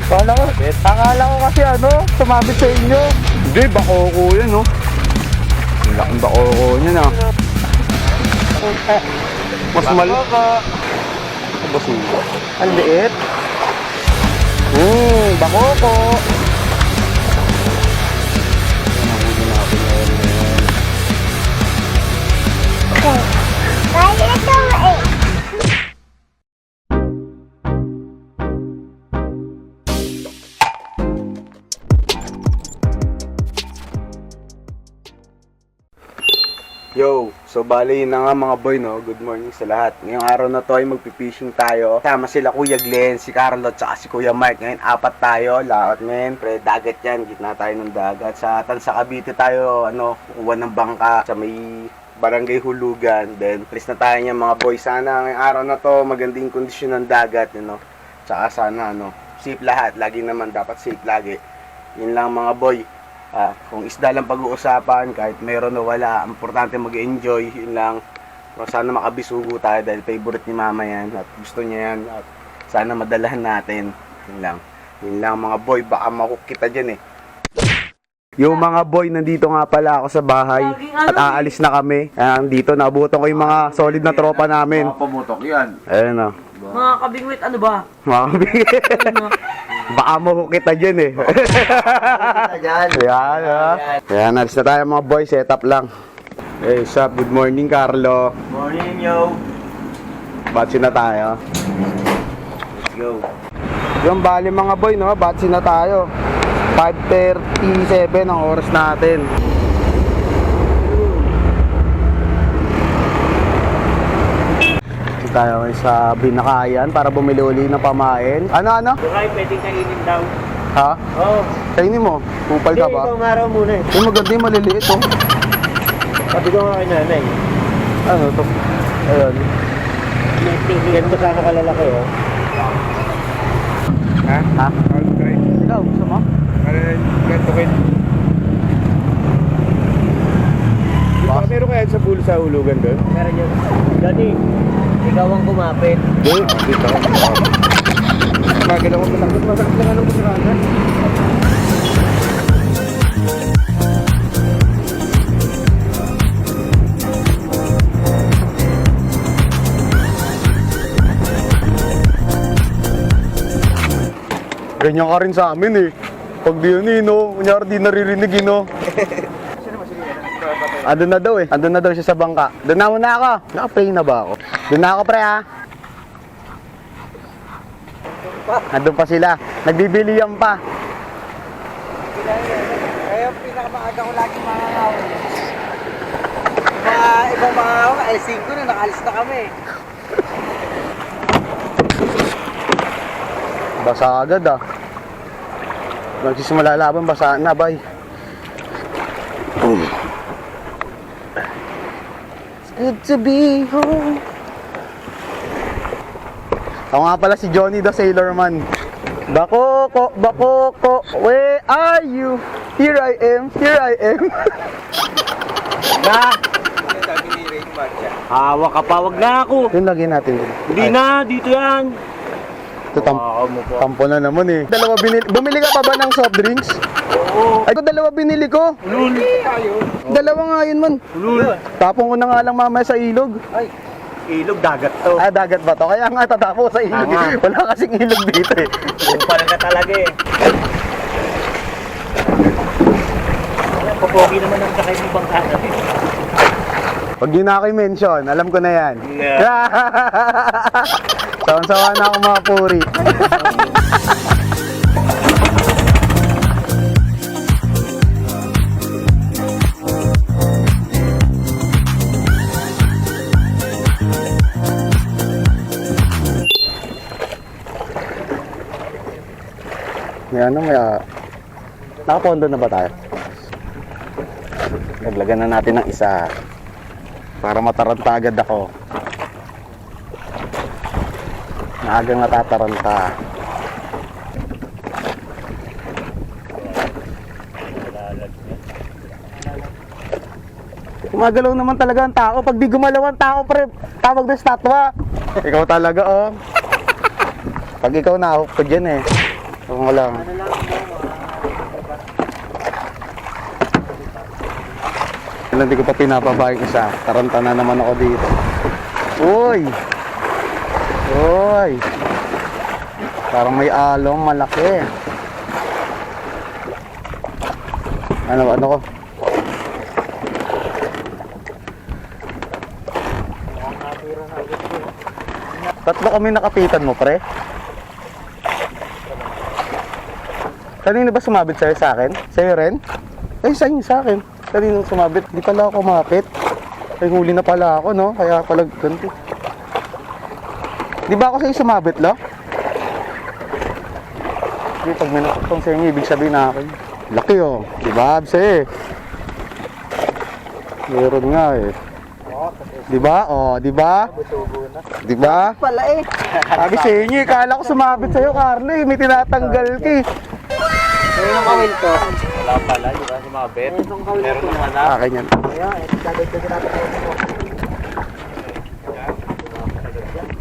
Akala ko kasi sumabit sa inyo. Hindi, bakoko yan, no? Ang laking bakoko niya, na. Mas Basugo. Ang liit. Bakoko. Yo, so bali yun na nga mga boy, no? Good morning sa lahat. Ngayong araw na to ay magpipishing tayo. Sama sila Kuya Glenn, si Carlo, tsaka si Kuya Mike. Ngayon apat tayo, lahat men. Pre, dagat yan, gitna tayo ng dagat. Sa Tansa Cavite tayo, kukuha ng bangka sa may Barangay Hulugan. Then, please na tayo niya mga boy. Sana ngayong araw na to, magandang kondisyon ng dagat, Tsaka sana, safe lahat. Lagi naman dapat safe lagi. Yun lang mga boy. Kung isda lang pag-uusapan, kahit meron o wala, importante mag-enjoy, yun lang. Sana makabisugo tayo dahil favorite ni mama yan at gusto niya yan at sana madalahan natin, yun lang mga boy, baka makuk kita dyan Yung mga boy, nandito nga pala ako sa bahay at aalis na kami. Dito, nabutan ko yung mga solid na tropa namin. Mga pamutok yan. Ayun Mga kabingwit, ano ba? mga kabingwit. Baka mo kita dyan Yan, alis na tayo mga boy, set up lang. Hey, sup, good morning Carlo. Morning, yo. Batsi na tayo. Let's go. Yung bali mga boy, batsi na tayo. 5:37 ang oras natin. Tayo ngayon sa Binakayan para bumili uli ng pamain. Ano? Bukay, pwedeng kainin daw. Ha? Oo. Kainin mo. Kupal ka ba? Ikaw maraw muna Maganda yung maliliit Sabi ko nga kay nanay. Ano to? Ayun. Ganito sana kalalaki, Ha? Ikaw, gusto mo? Ganito kayo. Meron kaya sa pool sa hulugan doon? Meron yun. Dati, ikaw ang kumapit. Dito. Magalaw ko masakit. Masakit lang anong masaranan. Ganyan ka rin sa amin Pag di yun kunyari di naririnig Andun na daw Andun na daw siya sa bangka. Doon na muna ako. Naka-play na ba ako? Doon na ako pre Andun pa sila. Nagbibilihan pa. Kaya pinakamaaga ko lagi mangangaw. Mga ibang mangangaw, alas 5 na, nakalis na kami. Basa agad Nagsisimula laban, basa na bay. Good to be home. Ako nga pala si Johnny the Sailor Man. Bakoko, where are you? Here I am. Hawak ka pa, wag na ako. Yun lagi natin dun. Hindi na, dito yan. Ito tampo na naman Dalawa binili. Bumili ka pa ba ng soft drinks? Oo. Ay, ito dalawa binili ko. Ulul. Dalawa nga yun man. Ulul. Tapong ko na nga lang mamaya sa ilog. Ay, ilog dagat to. Dagat ba to? Kaya nga tatapo sa ilog Wala kasing ilog dito Yung pala ka talaga Papogi naman ang sakay ng bangka natin. Pag yun na ako mention, alam ko na yan. Yeah. Sawan-sawa na ako mga puri. May nakapondo na ba tayo? Naglagan na natin ng isa para mataranta agad ako. Maagang natataranta. Gumagalaw naman talaga ang tao. Pag di gumalaw ang tao, pre, tawag na statwa. Ikaw talaga, Pag ikaw na, ko dyan Oo lang. Ano lang mo, Hindi ko pa pinapabayang isa. Taranta na naman ako dito. Uy! Uy! Parang may along malaki. Ano ko? Tatlo kami nakapitan mo, pre. Kanino ba sumabit sa'yo sa akin? Sa'yo rin? Ay, sa inyo, sa akin. Kanino sumabit? Di pala ako kumapit. Ay, huli na pala ako, no? Kaya pala ganito. Di ba ako sa'yo sumabit, lo? Di, pag may nakapang sa inyo, ibig sabihin na akin. Laki, oh. Di ba, Abse, eh? Meron nga, eh. Di ba? Oh, di ba? Di ba? pala eh. Sabi sa inyo, kala ko sumabit sa'yo, Carlo, eh. May tinatanggal ka, eh. Ngayon ang kawil to. Wala pala, di ba sumabit? Ngayon ang kawil Meron to. naman na. Akin yan. Ayan, ito dadagdagan natin kawil mo.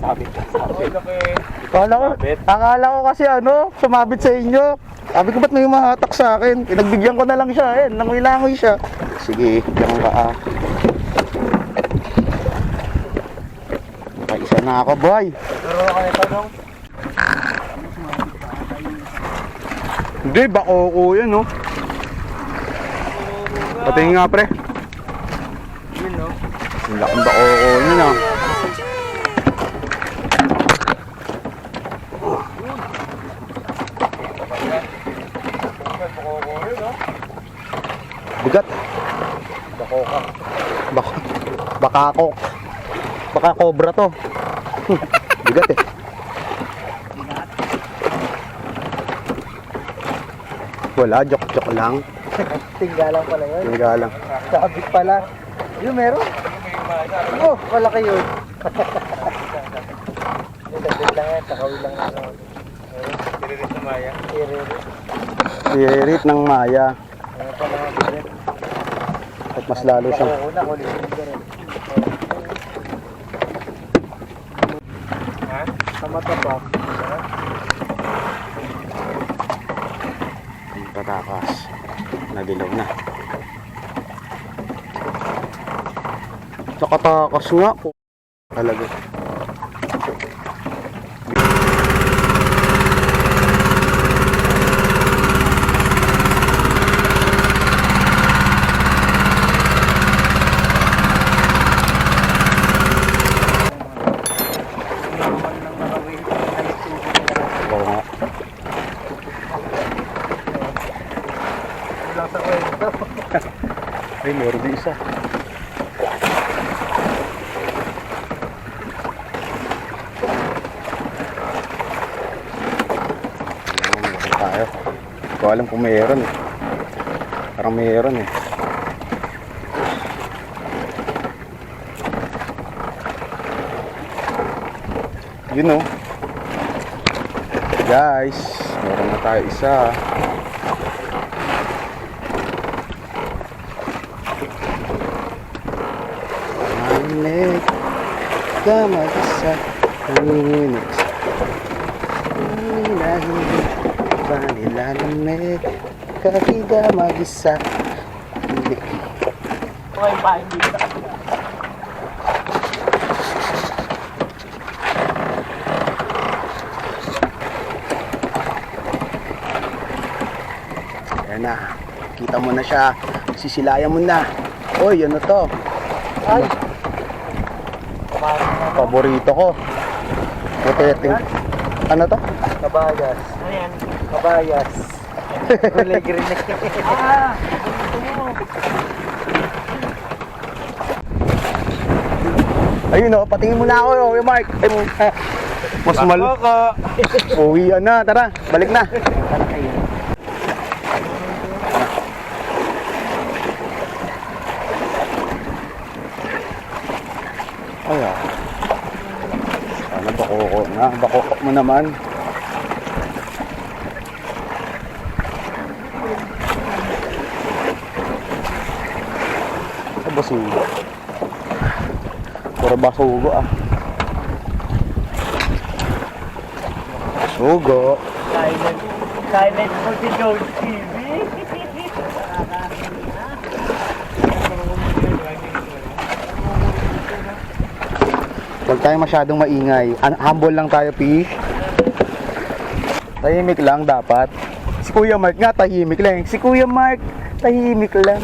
Sabit. Akala ko kasi sumabit sa inyo. Sabi ko, ba't may mahatak sa akin? Pinagbigyan ko na lang siya, nangoy-langoy siya. Sige, diyan ka, Isa na ako, boy. Pero ako ito nung. Hindi, bako ko yan, no? Patingin nga, pre. Yun no. Ang laking bako ko yun, no? Bigat. Bakako. Baka cobra to. Bigat eh. Wala, joke lang. Tinggalang pala yun. Tinggalang. Sabit pala. Yun meron. Oh, malaki yun. Dagdag lang yan, takawil lang yan. Tiririt na Maya. Sirit ng Maya. Ano pa naman bigat. At mas lalo siyang Una, kulitin ko rin. Ha? Sa mata pa. tatakas. Nadilaw na. Nakatakas nga. Talaga. Oo nga. Ay, meron din isa. Ayan, tayo. Hindi ko alam kung mayroon eh. Parang mayroon eh. Yun o. Guys, meron na tayo isa. Malamig ka mag-isa, nanginginig hinahinig ba nilalamig kahit ka mag-isa. Hindi. Okay pa, hindi ka. Ayan na, kita mo na siya, sisilayan mo na. Oy, ano to? Ay! Paborito ko. Puteting. Ano to? Kabayas. Ano yan? Kabayas. Kulay green na. Ah! Ayun o, patingin mo na ako, yung Mark. Ay, mas mal... Uwian na, tara, balik na. Ay, sana bakoko na, bakoko mo naman. Sa basugo. Puro basugo ah. Basugo. Kain yan. Silent mo si George TV. Huwag tayo masyadong maingay. Humble lang tayo, fish. Tahimik lang dapat. Si Kuya Mark nga, tahimik lang. Si Kuya Mark, tahimik lang.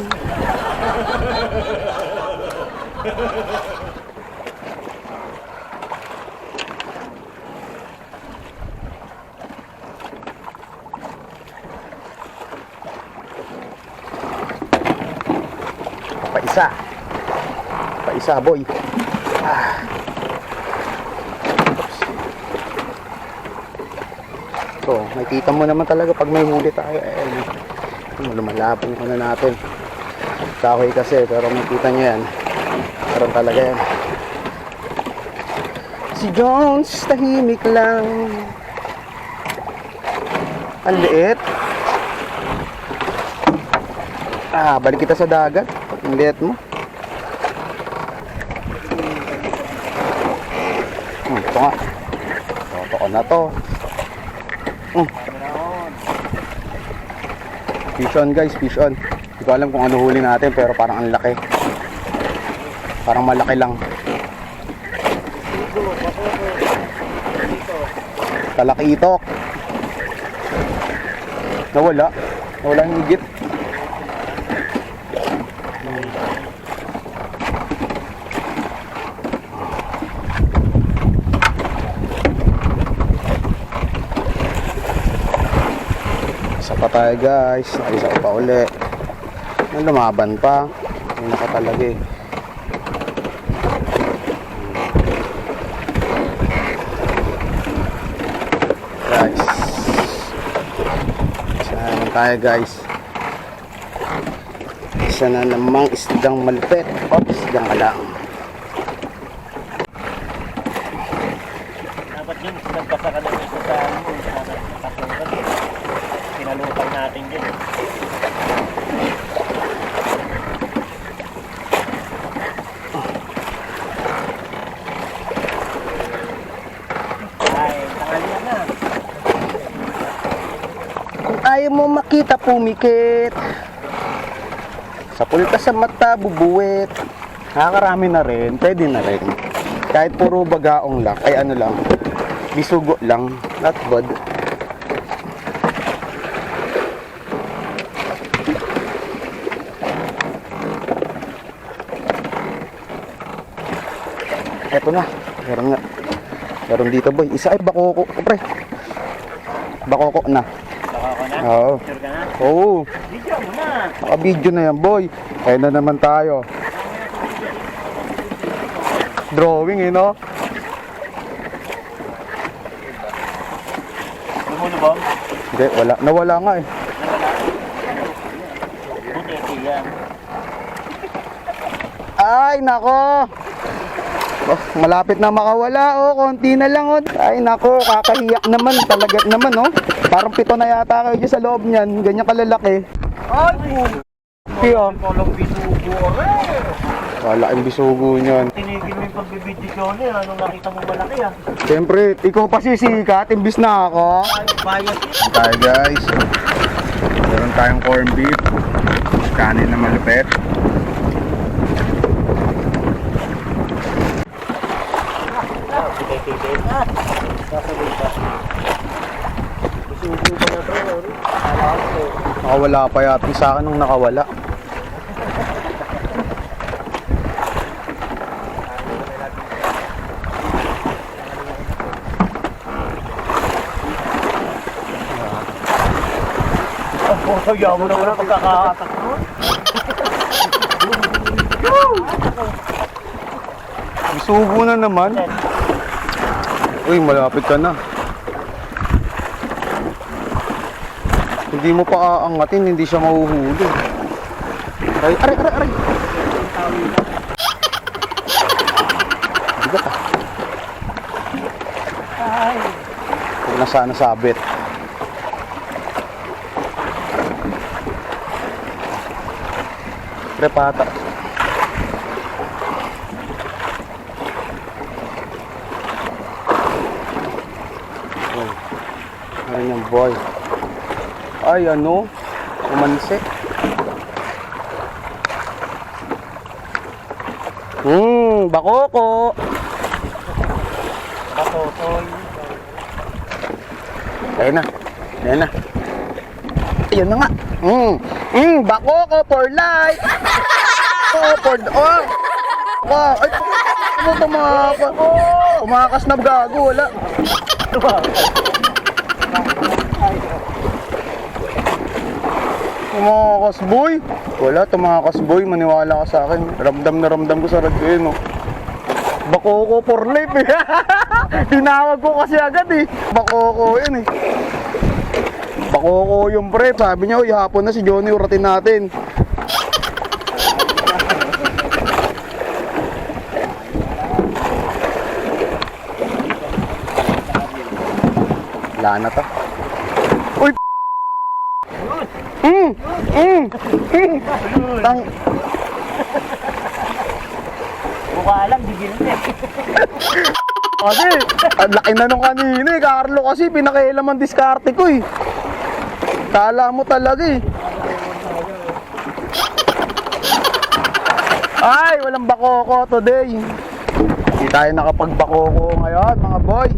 Paisa. Paisa, boy. So, makikita mo naman talaga pag may huli tayo. Lumalaban ko na natin. Kahoy kasi, pero makikita nyo yan. Karoon talaga yan. Si Jones, tahimik lang. Ang liit. Balik kita sa dagat. Ang liit mo. Ito nga. Totoo na to. Fish on guys, fish on. Hindi ko alam kung ano huli natin pero parang ang laki. Parang malaki lang. Talakitok. Nawala. Nawala yung higit. Isa pa tayo guys. Isa pa uli. Lumaban pa. Hindi ka talaga eh. Guys. Isa naman tayo guys. Isa na namang isdang malupit. Isdang alang. Dapat yun, nagpasa ka na dito sa ano, sa kasukat. Pinalutang natin din. Ay, tangali na. Kung ayaw mo makita pumikit. Sa pulta sa mata bubuwit. Nakakarami na rin. Pwede na rin. Kahit puro bagaong lang. Ay ano lang. Bisugo lang. Not bad. Eto na. Meron nga. Meron dito boy. Isa ay bakoko. Pre. Bakoko na. Baka ko na? Oo. Sure ka na? Oo. Video mo na. Naka-video na yan boy. Kaya na naman tayo. Drawing eh no? Lumulubog? Hindi, wala. Nawala nga eh. Buti yan. Ay, nako. Oh, malapit na makawala. Oh, konti na lang. Oh. Ay, nako. Kakahiyak naman. Talaga naman, oh. Parang 7 na yata kayo dyan sa loob niyan. Ganyan kalalaki. Ay, Kaya, walang bisugo. wala yung bisugo niyan. Tinigil mo yung pagbibidyo ni anong nakita mo malaki ah. Siyempre, ikaw pa sisikat. Imbis na ako. Bias Tayo, guys. Meron tayong corned beef. Kanin na malupit. Titigil na. Sasabihin ka. Bisugo pa na to. Alam ko. Nakawala pa yata sa akin nung nakawala. Kaya mo na wala pagkakatak mo. Bisugo na naman. Uy, malapit ka na. Hindi mo pa aangatin, hindi siya mahuhuli. Aray, aray, aray, aray. Bigat ah. Huwag na sana sabit. Prepata. Ano yung boy? Ay, ano? Umanse. Bakoko. Bakokoy. Ayun na. Ayun na. Ayun na nga. Bakoko for life. Oh, for... Oh! Wow! Ay, ano tumakas? Tumakas na gago, wala. Tumakas, boy. Wala, tumakas, boy. Maniwala ka sa akin. Ramdam na ramdam ko sa radyo yun, no. Bakoko for life, eh. Tinawag ko kasi agad, eh. Bakoko yun, eh. Bakoko yung pre. Sabi niya, uy, hapon na si Johnny, uratin natin. Wala na to. Uy! Tang... Mukha lang, bigil na eh. Kasi, ang laki na nung kanina eh. Carlo kasi, pinakailam ang diskarte ko eh. Kala mo talaga eh. Ay, walang bakoko today. Hindi tayo nakapagbakoko ngayon, mga boy.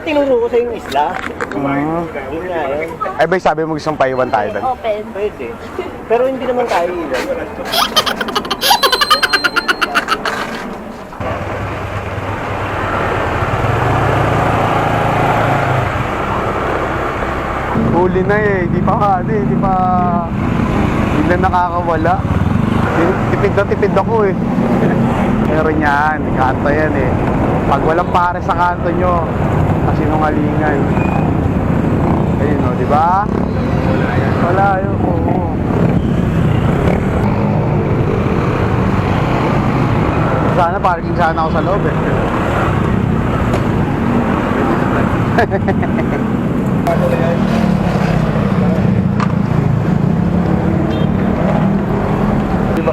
Tinuro ko sa yung isla. Yun nga yun. Ay ba, sabi mo gustong paiwan tayo doon? Open. Pwede. Pero hindi naman tayo ilan. Huli na eh, di pa hindi na nakakawala. Tipid na tipid ako eh. Meron yan, kanto yan eh. Pag walang pare sa kanto nyo, kasinungalingan. Ayun o, di ba? Wala yun, oo. Sana parking sana ako sa loob eh. Diba?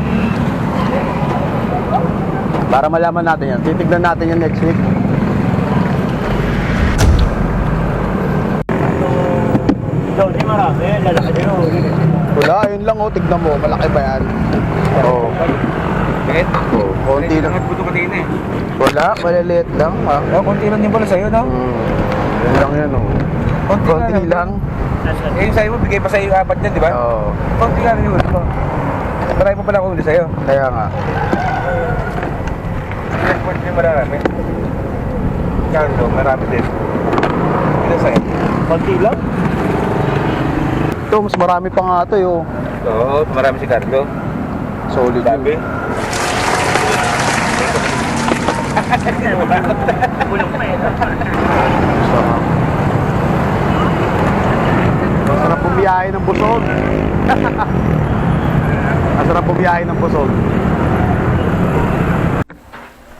Para malaman natin yan. Titignan natin yan next week. So, di marami. Lalaki din o. Wala, yun lang oh. Tignan mo. Malaki ba yan? Oo. Kahit? Oo. Konti lang. Nagbuto ka din eh. Wala, maliliit lang ha. Oh, konti lang din pala sa'yo, no? Yun lang yan oh. Konti lang. Eh, yung sa'yo mo, bigay pa sa'yo 4 yan, di ba? Oo. Konti lang yun, di ba? Marami pa pala ako huli sa'yo. Kaya nga. Konti din marami. Carlo, marami din. Ito sa'yo. Konti lang. Ito, mas marami pa nga ito yo. Oo, marami si Carlo. Solid Sabi. yun. Bulong pa yun. Sarap. Masarap bumiyahe ng busog. Masarap bumiyahe ng busog.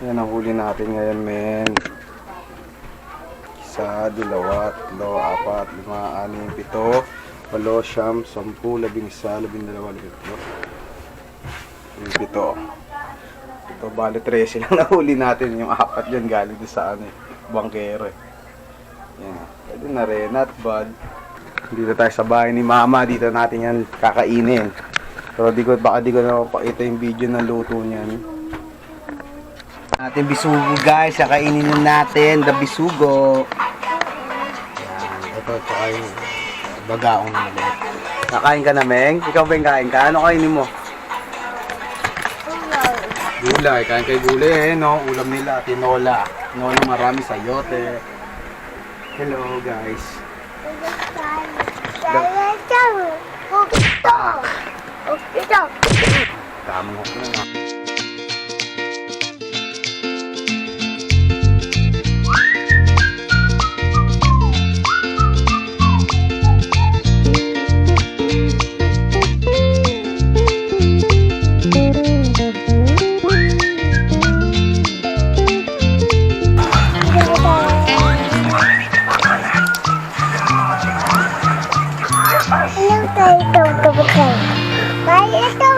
Yan ang huli natin ngayon, men. 1, 2, 3, 4, 5, 6, 7, 8, 9, 10, 11, 12, 13, 14, 15, 17. Ito, bali 13 lang nahuli natin. Yung 4 dyan galing sa ano eh, bangkero eh. Yan. Pwede na rin, not bad. Dito tayo sa bahay ni mama. Dito natin yan kakainin. Pero baka di ko na pakita yung video ng luto niyan. Ating bisugo guys. Kakainin na natin. The bisugo. Yan. Ito, tsaka yung bagaong maliit. Nakain ka na, Meng? Ikaw ba yung kain ka? Ano kainin mo? Gulay, kain kay gulay eh, no? Ulam nila, tinola. Tinola marami, sayote. Hello, guys. Tamang hook na nga. Ano tayo ito? Kapag kayo. Kaya ito.